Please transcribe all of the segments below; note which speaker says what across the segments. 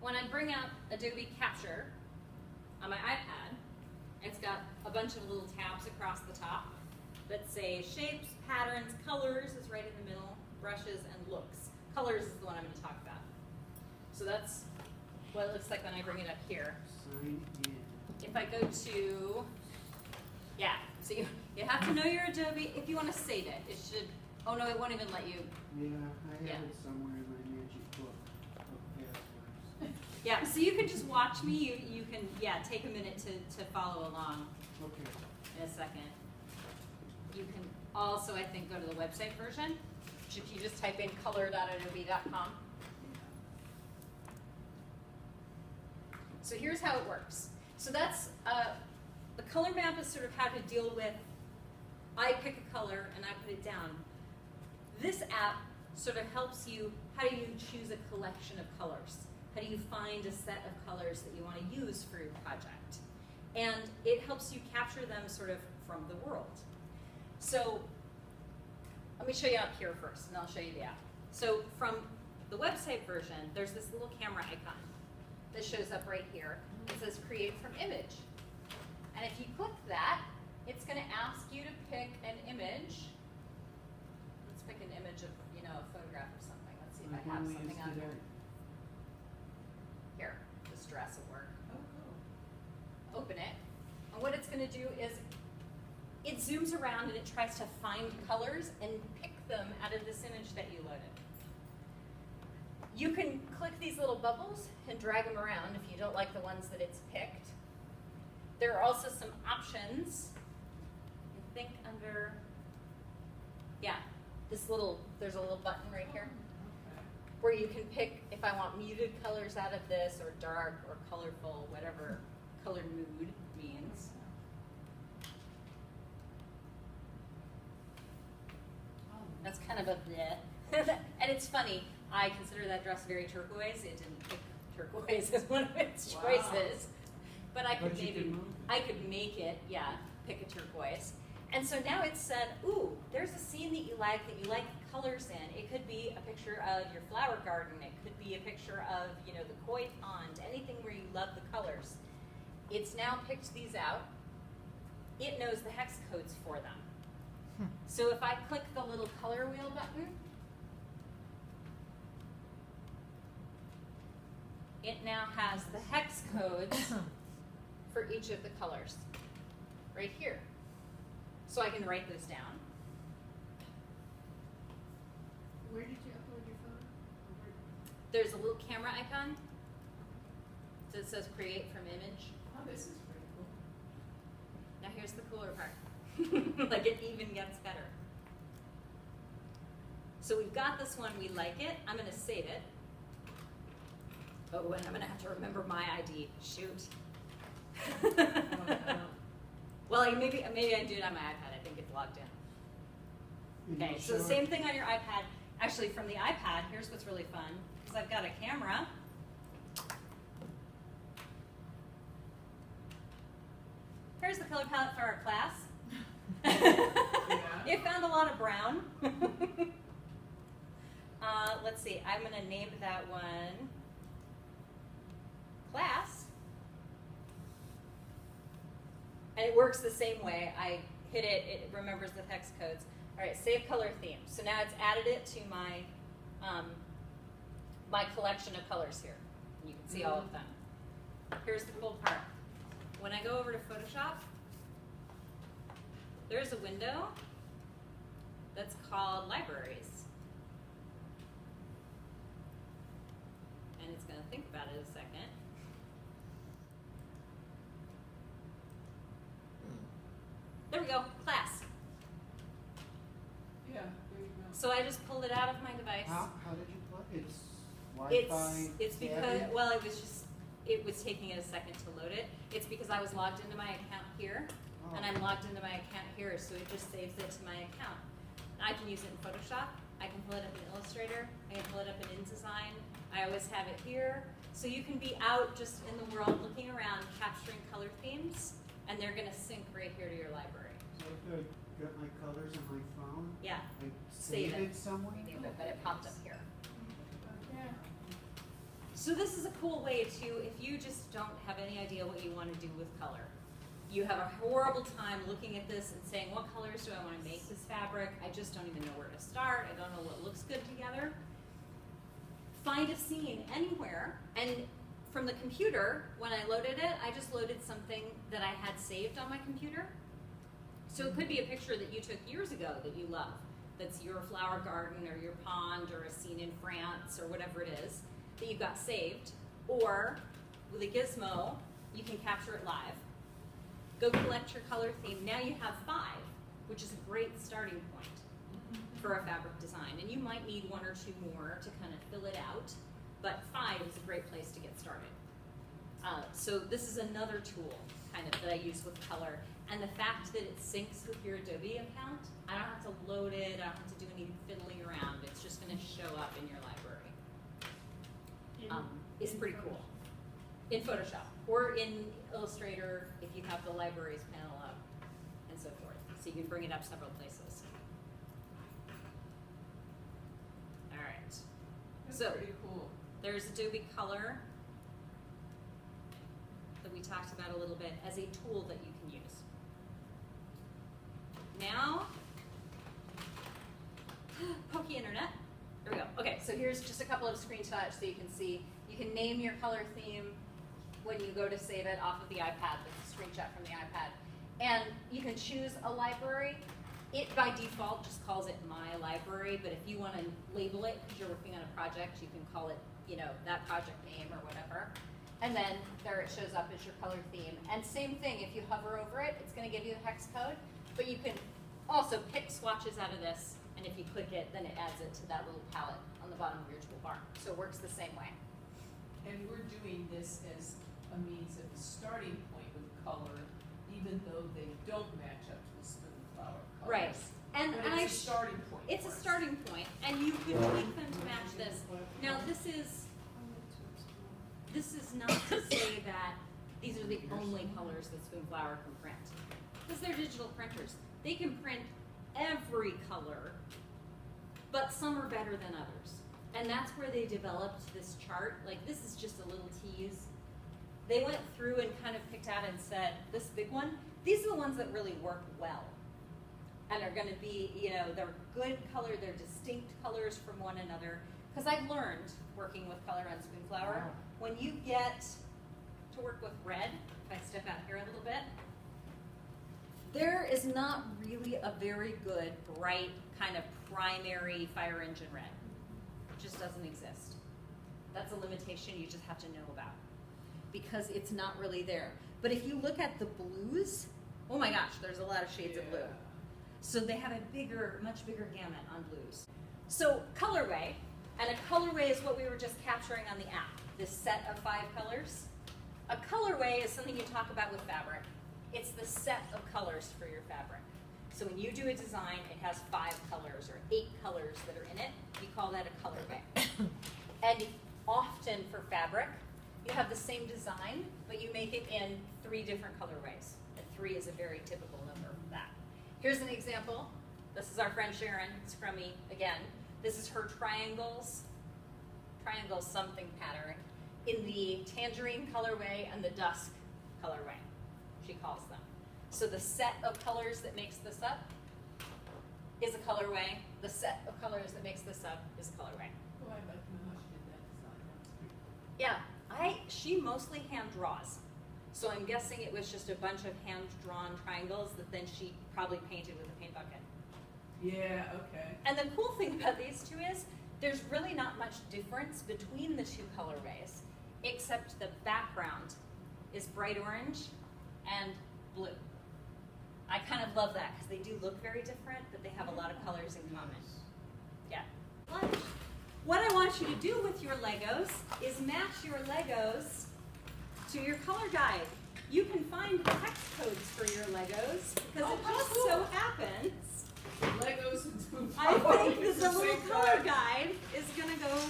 Speaker 1: When I bring up Adobe Capture on my iPad, it's got a bunch of little tabs across the top that say shapes, patterns, colors is right in the middle, brushes, and looks. Colors is the one I'm going to talk about. So that's what it looks like when I bring it up here.
Speaker 2: Sign in.
Speaker 1: If I go to, yeah, so you have to know your Adobe. If you want to save it, it should, oh no, it won't even let you.
Speaker 2: Yeah, I have it somewhere in my magic book of passwords.
Speaker 1: Yeah, so you can just watch me. You can, yeah, take a minute to follow along.
Speaker 2: Okay.
Speaker 1: In a second. You can also, I think, go to the website version, which if you just type in color.adobe.com. So here's how it works. So that's, the color map is sort of how to deal with, I pick a color and I put it down. This app sort of helps you, how do you choose a collection of colors? How do you find a set of colors that you want to use for your project? And it helps you capture them sort of from the world. So let me show you up here first, and I'll show you the app. So from the website version, there's this little camera icon that shows up right here. It says create from image. And if you click that, it's going to ask you to pick an image. Let's pick an image of, you know, a photograph or something. Let's see if I have something on here. Here, this dress will work. Oh, cool. Open it. And what it's going to do is it zooms around and it tries to find colors and pick them out of this image that you loaded. You can click these little bubbles and drag them around if you don't like the ones that it's picked. There are also some options. I think under, yeah, there's a little button right here where you can pick if I want muted colors out of this or dark or colorful, whatever color mood means. That's kind of a bleh. And it's funny, I consider that dress very turquoise. It didn't pick turquoise as one of its choices. But I could make it, yeah, pick a turquoise. And so now it said, ooh, there's a scene that you like colors in. It could be a picture of your flower garden. It could be a picture of, you know, the koi pond, anything where you love the colors. It's now picked these out. It knows the hex codes for them. So if I click the little color wheel button, it now has the hex codes for each of the colors right here. So I can write those down.
Speaker 3: Where did you upload your photo?
Speaker 1: There's a little camera icon. So it says create from image.
Speaker 3: Oh, this is pretty cool.
Speaker 1: Now here's the cooler part. Like it even gets better. So we've got this one, we like it. I'm going to save it. Oh, and I'm going to have to remember my ID. Shoot. Well, maybe I do it on my iPad. I think it's logged in. Okay, so the same thing on your iPad. Actually, from the iPad, here's what's really fun. Because I've got a camera. Here's the color palette for our class. It found a lot of brown. Let's see, I'm going to name that one class. And it works the same way. I hit it, it remembers the hex codes. All right, save color theme. So now it's added it to my, my collection of colors here. You can see all of them. Here's the cool part. When I go over to Photoshop, there's a window that's called Libraries. And it's going to think about it a second. There we go, class.
Speaker 3: Yeah, there you go.
Speaker 1: So I just pulled it out of my device.
Speaker 2: How did you put it? It's Wi-Fi?
Speaker 1: It's because, well, it was taking it a second to load it. It's because I was logged into my account here, and I'm logged into my account here, so it just saves it to my account. I can use it in Photoshop. I can pull it up in Illustrator. I can pull it up in InDesign. I always have it here. So you can be out just in the world looking around, capturing color themes, and they're going to sync right here to your library.
Speaker 2: So if I got my colors on my phone,
Speaker 1: Yeah.
Speaker 2: I save it somewhere?
Speaker 1: But it popped up here.
Speaker 3: Yeah.
Speaker 1: So this is a cool way to, if you just don't have any idea what you want to do with color, you have a horrible time looking at this and saying, what colors do I want to make this fabric? I just don't even know where to start. I don't know what looks good together. Find a scene anywhere, and from the computer, when I loaded it, I just loaded something that I had saved on my computer. So it could be a picture that you took years ago that you love, that's your flower garden or your pond or a scene in France or whatever it is that you've got saved. Or with a gizmo, you can capture it live. Go collect your color theme. Now you have 5, which is a great starting point for a fabric design. And you might need 1 or 2 more to kind of fill it out, but 5 is a great place to get started. So this is another tool kind of that I use with color. And the fact that it syncs with your Adobe account, I don't have to load it, I don't have to do any fiddling around. It's just going to show up in your library. It's pretty cool. In Photoshop or in Illustrator if you have the libraries panel up and so forth. So you can bring it up several places. All right.
Speaker 3: That's
Speaker 1: So
Speaker 3: pretty cool.
Speaker 1: there's Adobe Color that we talked about a little bit as a tool that you can use. Now, pokey internet. There we go. Okay, so here's just a couple of screenshots so you can see. You can name your color theme when you go to save it off of the iPad. That's a screenshot from the iPad. And you can choose a library. It, by default, just calls it My Library, but if you want to label it because you're working on a project, you can call it, you know, that project name or whatever. And then there it shows up as your color theme. And same thing, if you hover over it, it's going to give you the hex code, but you can also pick swatches out of this, and if you click it, then it adds it to that little palette on the bottom of your toolbar. So it works the same way.
Speaker 4: And we're doing this as a means of a starting point with color, even though they don't match up to the spoonflower colors.
Speaker 1: Right. And
Speaker 4: But it's a starting point.
Speaker 1: It's a
Speaker 4: for us.
Speaker 1: starting point, and you could tweak them to match this. Now this is not to say that these are the only colors that Spoonflower can print, because they're digital printers. They can print every color, but some are better than others. And that's where they developed this chart. Like, this is just a little tease. They went through and kind of picked out and said, this big one, these are the ones that really work well. And are gonna be, you know, they're good color, they're distinct colors from one another. Because I've learned, working with color on Spoonflower, when you get to work with red, if I step out here a little bit, there is not really a very good, bright, kind of primary fire engine red. It just doesn't exist. That's a limitation you just have to know about, because it's not really there. But if you look at the blues, oh my gosh, there's a lot of shades of blue. So they have a bigger, much bigger gamut on blues. So colorway, and a colorway is what we were just capturing on the app, this set of 5 colors. A colorway is something you talk about with fabric. It's the set of colors for your fabric. So when you do a design, it has 5 colors or 8 colors that are in it. You call that a colorway. And often for fabric, you have the same design, but you make it in 3 different colorways. And 3 is a very typical number for that. Here's an example. This is our friend Sharon Scrummy again. This is her triangle something pattern in the tangerine colorway and the dusk colorway, she calls them. So the set of colors that makes this up is a colorway. The set of colors that makes this up is a colorway.
Speaker 4: Oh, I'd like to know how she did that design. That was pretty cool.
Speaker 1: Yeah, she mostly hand draws. So I'm guessing it was just a bunch of hand-drawn triangles that then she probably painted with a paint bucket.
Speaker 4: Yeah, okay.
Speaker 1: And the cool thing about these two is there's really not much difference between the 2 colorways, except the background is bright orange and blue. I kind of love that because they do look very different, but they have a lot of colors in common. Yeah. What I want you to do with your Legos is match your Legos to your color guide. You can find hex codes for your Legos because it just so happens
Speaker 4: Legos and Spoonflower.
Speaker 1: I think the little color guide is gonna go.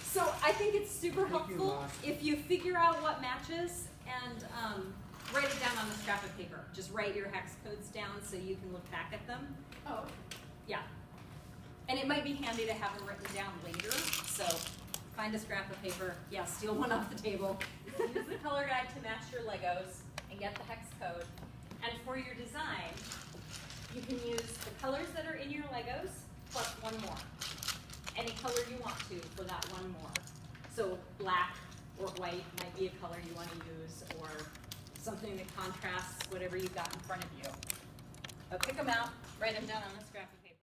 Speaker 1: So I think it's super helpful if you figure out what matches and write it down on the scrap of paper. Just write your hex codes down so you can look back at them.
Speaker 4: Oh.
Speaker 1: Yeah. And it might be handy to have them written down later. So find a scrap of paper, yeah, steal one off the table. Use the color guide to match your Legos and get the hex code. And for your design, you can use the colors that are in your Legos plus one more. Any color you want to for that one more. So black or white might be a color you want to use, or something that contrasts whatever you've got in front of you. But pick them out, write them down on the scrap of